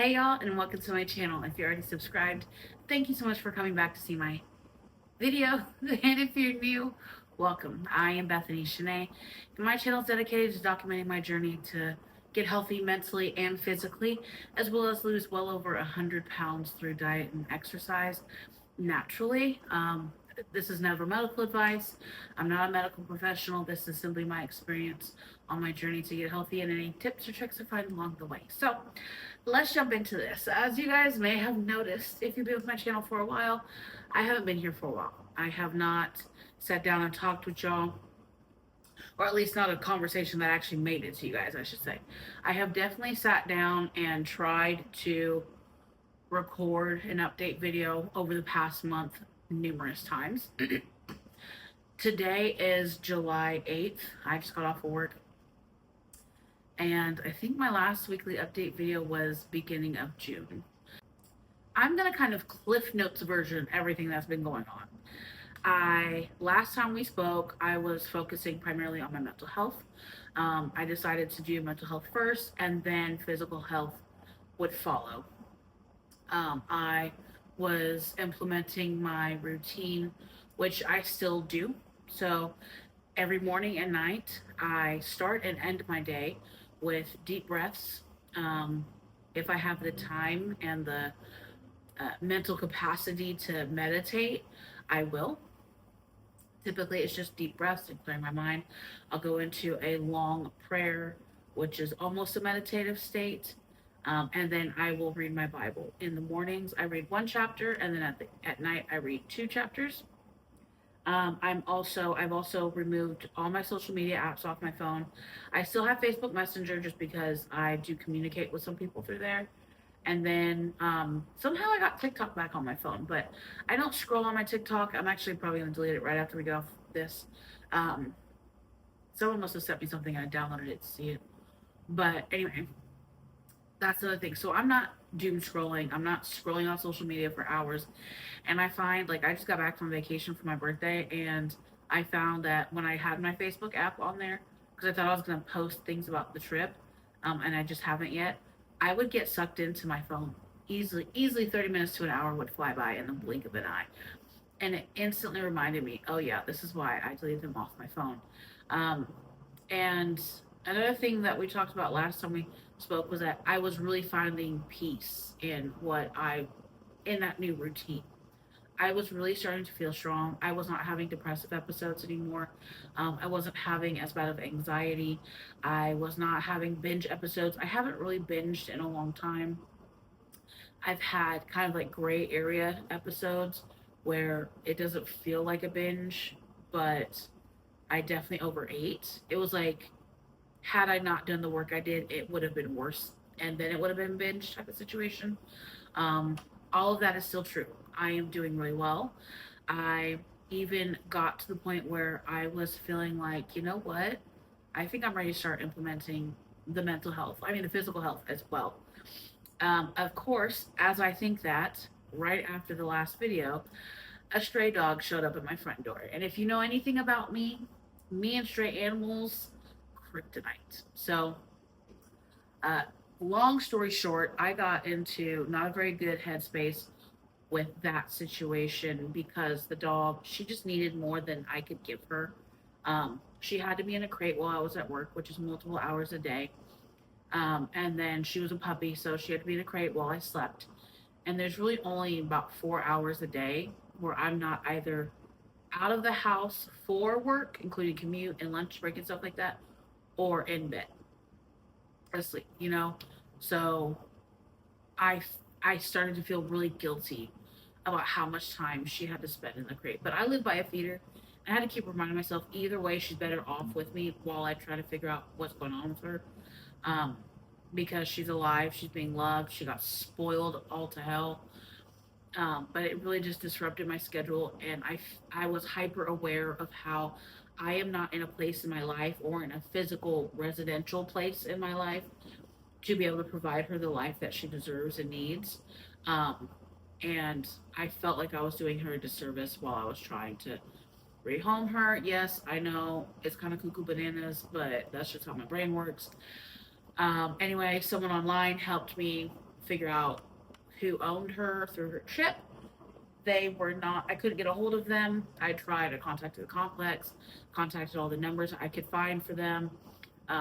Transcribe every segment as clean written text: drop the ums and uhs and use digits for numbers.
Hey y'all, and welcome to my channel. If you're already subscribed, thank you so much for coming back to see my video. And if you're new, welcome. I am Bethany Shanae, and my channel is dedicated to documenting my journey to get healthy mentally and physically, as well as lose well over 100 pounds through diet and exercise naturally. This is never medical advice. I'm not a medical professional. This is simply my experience on my journey to get healthy and any tips or tricks I find along the way. So let's jump into this. As you guys may have noticed, if you've been with my channel for a while, I haven't been here for a while. I have not sat down and talked with y'all, or at least not a conversation that actually made it to you guys, I should say. I have definitely sat down and tried to record an update video over the past month numerous times. Today is July 8th. I just got off of work. And I think my last weekly update video was beginning of June. I'm going to kind of Cliff Notes version everything that's been going on. Last time we spoke, I was focusing primarily on my mental health. I decided to do mental health first, and then physical health would follow. I was implementing my routine, which I still do. So every morning and night, I start and end my day with deep breaths. If I have the time and the mental capacity to meditate, I will. Typically, it's just deep breaths and clearing my mind. I'll go into a long prayer, which is almost a meditative state. And then I will read my Bible. In the mornings, I read one chapter, and then at night, I read two chapters. I've also removed all my social media apps off my phone. I still have Facebook Messenger just because I do communicate with some people through there. And then somehow I got TikTok back on my phone, but I don't scroll on my TikTok. I'm actually probably going to delete it right after we get off this. Someone must have sent me something and I downloaded it to see it. But anyway, that's another thing. So I'm not doom scrolling. I'm not scrolling on social media for hours. And I find, like, I just got back from vacation for my birthday, and I found that when I had my Facebook app on there, because I thought I was going to post things about the trip, and I just haven't yet, I would get sucked into my phone. Easily 30 minutes to an hour would fly by in the blink of an eye. And it instantly reminded me, oh yeah, this is why I deleted them off my phone. And another thing that we talked about last time we spoke was that I was really finding peace in that new routine. I was really starting to feel strong. I was not having depressive episodes anymore. I wasn't having as bad of anxiety. I was not having binge episodes. I haven't really binged in a long time. I've had kind of like gray area episodes where it doesn't feel like a binge, but I definitely overate. It was like, had I not done the work I did, it would have been worse, and then it would have been binge type of situation. All of that is still true. I am doing really well. I even got to the point where I was feeling like, you know what? I think I'm ready to start implementing the physical health as well. Of course, as I think that, right after the last video, a stray dog showed up at my front door. And if you know anything about me and stray animals, kryptonite. So, long story short, I got into not a very good headspace with that situation because the dog, she just needed more than I could give her. She had to be in a crate while I was at work, which is multiple hours a day. And then she was a puppy, so she had to be in a crate while I slept. And there's really only about 4 hours a day where I'm not either out of the house for work, including commute and lunch break and stuff like that, or in bed asleep, So I started to feel really guilty about how much time she had to spend in the crate. But I live by a feeder. I had to keep reminding myself either way she's better off with me while I try to figure out what's going on with her. Because she's alive, she's being loved, she got spoiled all to hell. But it really just disrupted my schedule, and I was hyper aware of how I am not in a place in my life or in a physical residential place in my life to be able to provide her the life that she deserves and needs. And I felt like I was doing her a disservice while I was trying to rehome her. Yes, I know it's kind of cuckoo bananas, but that's just how my brain works. Anyway, someone online helped me figure out who owned her through her chip. They were not, I couldn't get a hold of them. I tried, I contacted the complex, contacted all the numbers I could find for them,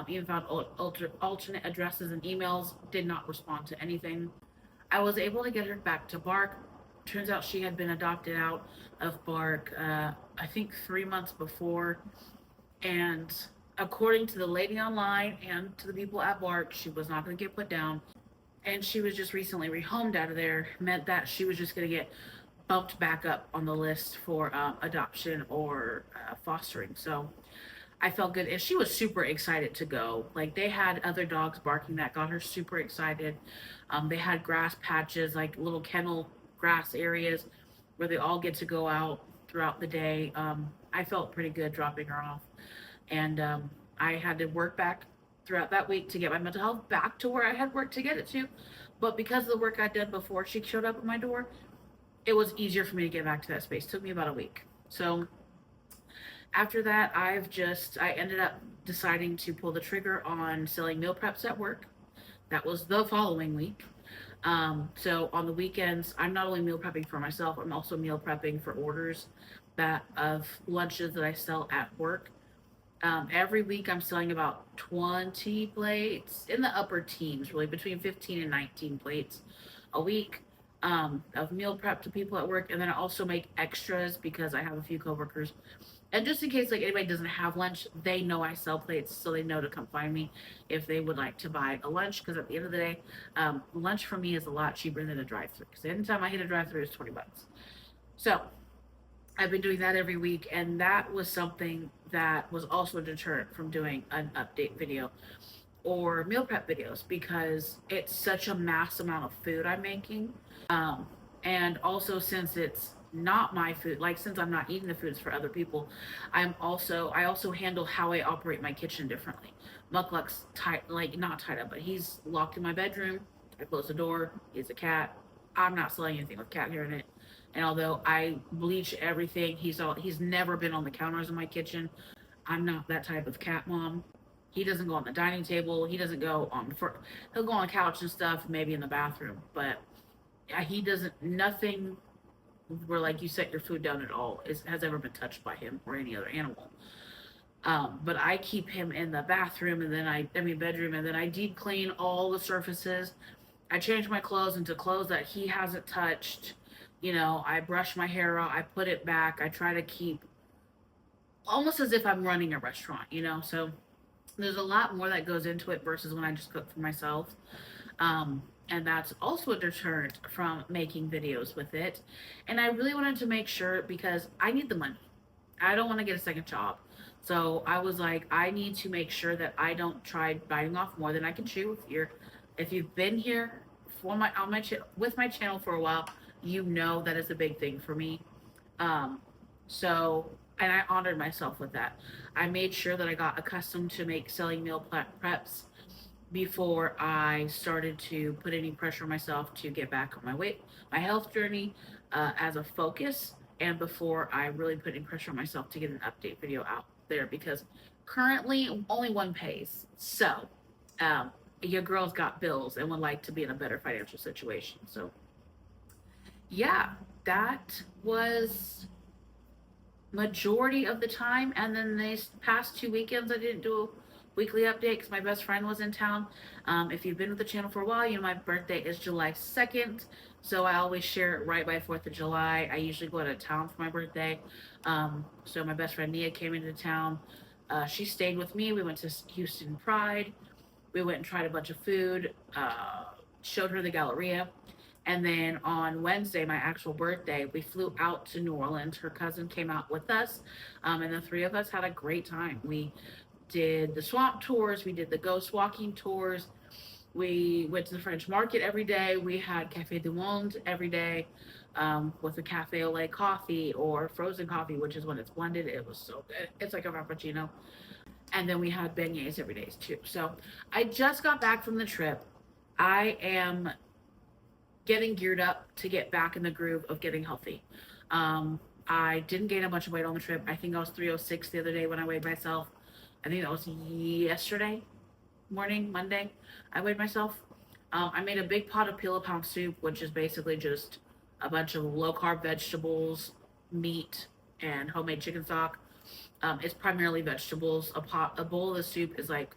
even found alternate addresses and emails, did not respond to anything. I was able to get her back to Bark. Turns out she had been adopted out of Bark, I think 3 months before. And according to the lady online and to the people at Bark, she was not going to get put down. And she was just recently rehomed out of there, meant that she was just going to get bumped back up on the list for adoption or fostering. So I felt good. And she was super excited to go. Like, they had other dogs barking that got her super excited. They had grass patches, like little kennel grass areas where they all get to go out throughout the day. I felt pretty good dropping her off. And I had to work back throughout that week to get my mental health back to where I had worked to get it to. But because of the work I'd done before she showed up at my door, it was easier for me to get back to that space. It took me about a week. So after that, I ended up deciding to pull the trigger on selling meal preps at work. That was the following week. So on the weekends, I'm not only meal prepping for myself, I'm also meal prepping for orders that of lunches that I sell at work. Every week I'm selling about 20 plates in the upper teens, really between 15 and 19 plates a week of meal prep to people at work. And then I also make extras because I have a few coworkers. And just in case like anybody doesn't have lunch, they know I sell plates, so they know to come find me if they would like to buy a lunch. Because at the end of the day, lunch for me is a lot cheaper than a drive-through. Because anytime I hit a drive-through, it's $20. So I've been doing that every week, and that was something that was also a deterrent from doing an update video or meal prep videos because it's such a mass amount of food I'm making. And also, since it's not my food, like since I'm not eating the foods for other people, I also handle how I operate my kitchen differently. Muckluck's tight, like not tied up, but he's locked in my bedroom. I close the door. He's a cat. I'm not selling anything with cat hair in it. And although I bleach everything, he's never been on the counters in my kitchen. I'm not that type of cat mom. He doesn't go on the dining table. He doesn't go on he'll go on the couch and stuff, maybe in the bathroom, but he doesn't, nothing where like you set your food down at all has ever been touched by him or any other animal. But I keep him in the bathroom, and then bedroom, and then I deep clean all the surfaces. I change my clothes into clothes that he hasn't touched. I brush my hair out, I put it back. I try to keep almost as if I'm running a restaurant. So there's a lot more that goes into it versus when I just cook for myself. And that's also a deterrent from making videos with it. And I really wanted to make sure because I need the money. I don't want to get a second job. So I was like, I need to make sure that I don't try biting off more than I can chew. If you've been here with my channel for a while, you know that is a big thing for me. And I honored myself with that. I made sure that I got accustomed to selling meal preps before I started to put any pressure on myself to get back on my health journey as a focus, and before I really put any pressure on myself to get an update video out there because currently only one pays. So your girl's got bills and would like to be in a better financial situation. So yeah, that was majority of the time. And then these past 2 weekends I didn't do a weekly update because my best friend was in town. If you've been with the channel for a while, my birthday is July 2nd, so I always share it right by 4th of July. I usually go out of town for my birthday. So my best friend Nia came into town. She stayed with me. We went to Houston Pride. We went and tried a bunch of food, showed her the Galleria. And then on Wednesday, my actual birthday, we flew out to New Orleans. Her cousin came out with us, and the three of us had a great time. We did the swamp tours. We did the ghost walking tours. We went to the French market every day. We had Café du Monde every day with a cafe au lait coffee or frozen coffee, which is when it's blended. It was so good. It's like a frappuccino. And then we had beignets every day too. So I just got back from the trip. I am getting geared up to get back in the groove of getting healthy. I didn't gain a bunch of weight on the trip. I think I was 306 the other day when I weighed myself. I think that was yesterday morning, Monday, I weighed myself. I made a big pot of peel a pound soup, which is basically just a bunch of low carb vegetables, meat, and homemade chicken stock. It's primarily vegetables. A bowl of the soup is like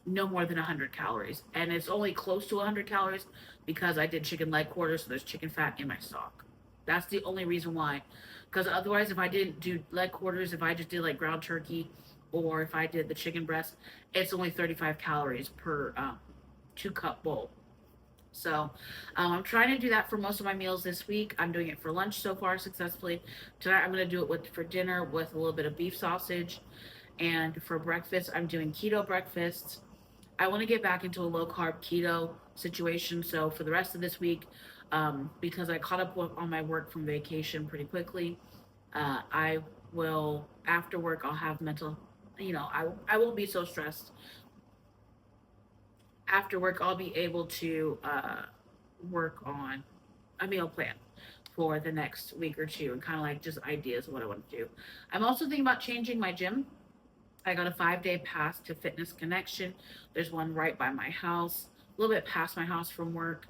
no more than 100 calories, and it's only close to 100 calories because I did chicken leg quarters, so there's chicken fat in my stock. That's the only reason why. Because otherwise, if I didn't do leg quarters, if I just did like ground turkey, or if I did the chicken breast, it's only 35 calories per 2 cup bowl. So I'm trying to do that for most of my meals this week. I'm doing it for lunch so far successfully. Tonight I'm going to do it for dinner with a little bit of beef sausage. And for breakfast, I'm doing keto breakfasts. I want to get back into a low carb keto situation. So for the rest of this week, because I caught up on my work from vacation pretty quickly, I will, after work, I'll have mental, I won't be so stressed. After work, I'll be able to work on a meal plan for the next week or two and kind of like just ideas of what I want to do. I'm also thinking about changing my gym. I got a 5-day pass to Fitness Connection. There's one right by my house, a little bit past my house from work.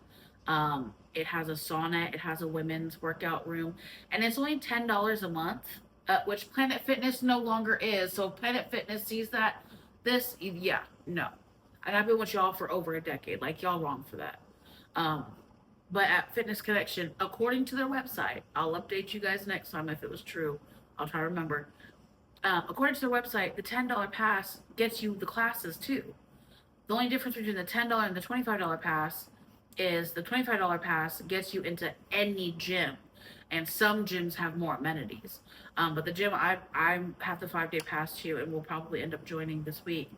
It has a sauna, it has a women's workout room, and it's only $10 a month, which Planet Fitness no longer is. So Planet Fitness sees that yeah, no. And I've been with y'all for over a decade. Like y'all wrong for that. Um, but at Fitness Connection, according to their website, I'll update you guys next time if it was true. I'll try to remember. According to their website, the $10 pass gets you the classes too. The only difference between the $10 and the $25 pass is the $25 pass gets you into any gym, and some gyms have more amenities. But the gym I have the 5-day pass to, and will probably end up joining this week.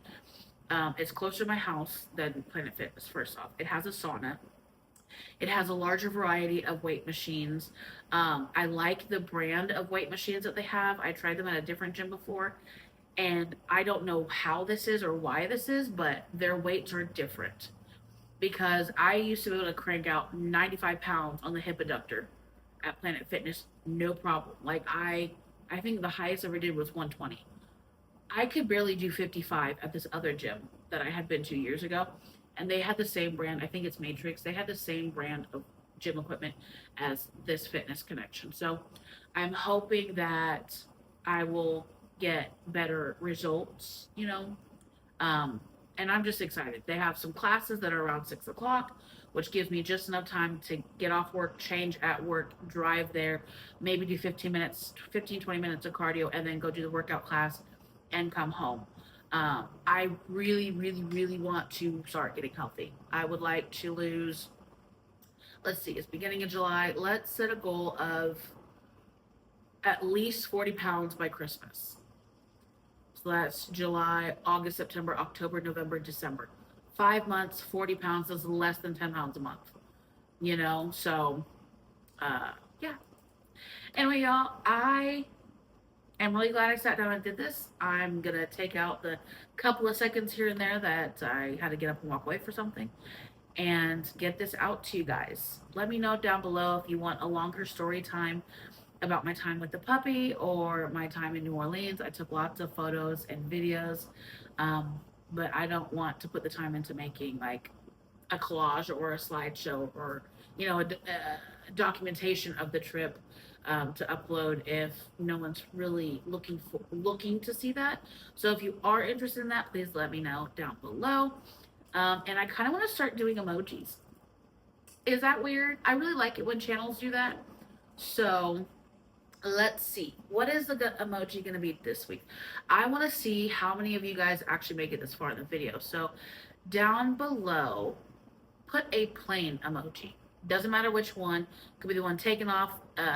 It's closer to my house than Planet Fitness. First off, it has a sauna. It has a larger variety of weight machines. I like the brand of weight machines that they have. I tried them at a different gym before, and I don't know how this is or why this is, but their weights are different. Because I used to be able to crank out 95 pounds on the hip adductor at Planet Fitness, no problem. Like I think the highest I ever did was 120. I could barely do 55 at this other gym that I had been 2 years ago, and they had the same brand. I think it's Matrix. They had the same brand of gym equipment as this Fitness Connection. So I'm hoping that I will get better results, and I'm just excited. They have some classes that are around 6 o'clock, which gives me just enough time to get off work, change at work, drive there, maybe do 20 minutes of cardio, and then go do the workout class and come home. I really, really, really want to start getting healthy. I would like to lose, let's see, it's beginning of July. Let's set a goal of at least 40 pounds by Christmas. So that's July, August, September, October, November, December. 5 months, 40 pounds is less than 10 pounds a month. So yeah. Anyway, y'all, I am really glad I sat down and did this. I'm gonna take out the couple of seconds here and there that I had to get up and walk away for something and get this out to you guys. Let me know down below if you want a longer story time about my time with the puppy or my time in New Orleans. I took lots of photos and videos, but I don't want to put the time into making like a collage or a slideshow or a documentation of the trip to upload if no one's really looking to see that. So if you are interested in that, please let me know down below. And I kind of want to start doing emojis. Is that weird? I really like it when channels do that. So let's see. What is the emoji going to be this week? I want to see how many of you guys actually make it this far in the video. So down below, put a plane emoji. Doesn't matter which one. Could be the one taking off,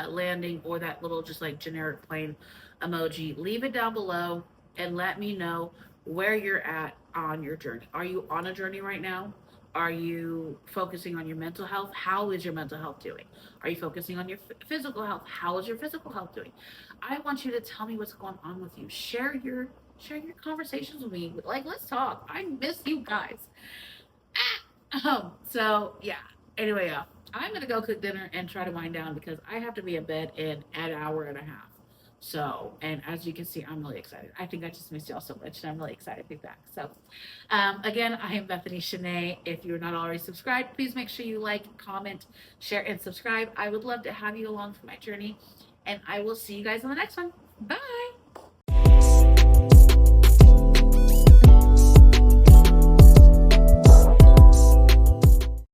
landing, or that little just like generic plane emoji. Leave it down below and let me know where you're at on your journey. Are you on a journey right now? Are you focusing on your mental health? How is your mental health doing? Are you focusing on your physical health? How is your physical health doing? I want you to tell me what's going on with you. Share your conversations with me. Like, let's talk. I miss you guys. So yeah. Anyway, I'm gonna go cook dinner and try to wind down because I have to be in bed in an hour and a half. So, and as you can see, I'm really excited. I think I just missed y'all so much, and I'm really excited to be back. So, again, I am Bethany Shanae. If you're not already subscribed, please make sure you like, comment, share, and subscribe. I would love to have you along for my journey, and I will see you guys on the next one. Bye.